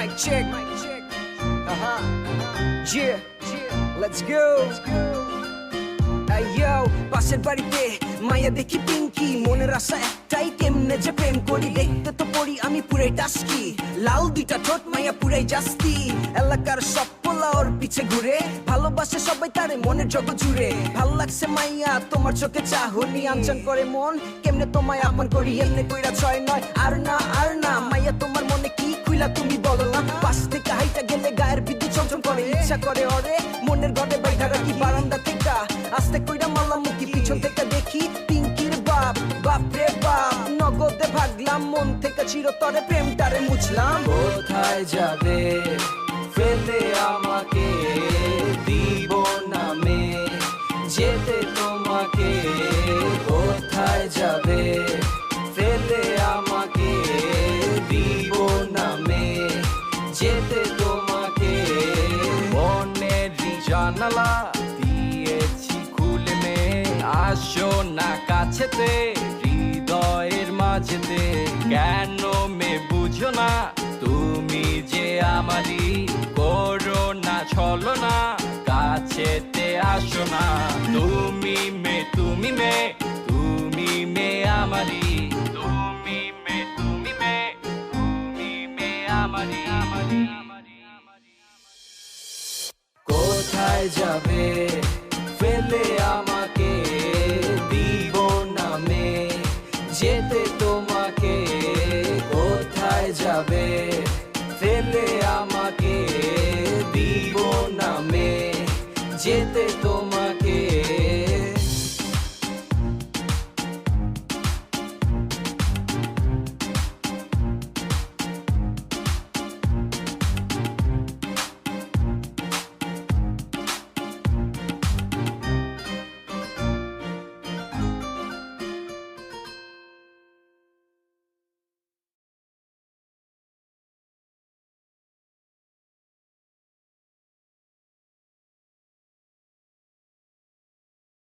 Mic check. Yeah, let's go. Yo, পাশের বাড়িতে মায়া দেখি পিঙ্কি, মনের আশা একটাই কেমনে যে প্রেম করি। দেখতে তো পড়ি আমি পুরাই টাস্কি, লাল দুইটা ঠোঁট মায়া পুরাই জাস্তি। এলাকার সব পোলা ওর পিছে ঘুরে, ভালোবাসে সবাই তারে মনের জগৎ জুড়ে। ভাল লাগছে মাইয়া তোমার চোখে চাহনি, আনচান করে মন কেমনে তোমায় আপন করি। এমনি কইরা 6-9 আর না মাইয়া তোমার মনে কি খুইলা তুমি বলো না। পাশ থেকে হাইটা গেলে গায়ের বিদ্যুৎ চমচম করে, ইচ্ছা করে ওরে মনের ঘরে বাইধা রাখি বারান্দা থেকে। আস্তে কইরা মারলাম মুখি, পিছন থেকে দেখি পিঙ্কির বাপ, বাপ রে বাপ। নগদে ভাগলাম মন থেকে, চিরতরে প্রেমটারে মুছলাম। কোথায় যাবে ফেলে আমাকে, দিব নামে যেতে তোমাকে। কোথায় যাবে ফেলে আমাকে, দিব নামে যেতে তোমাকে। মনের জানালা দিয়েছি খুলে, আসো না কাছেতে হৃদয়ের মাঝেতে। কেন মে বুঝো না তুমি যে আমারই, করো না ছলনা কাছেতে আসো না। তুমি মে তুমি মে তুমি মে আমারই, তুমি মে তুমি মে তুমি মে আমারই। কোথায় যাবে ফেলে আমাকে, দিব নামে যেতে তোমাকে। কোথায় যাবে ফেলে আমাকে, দিব নামে যেতে তোমাকে।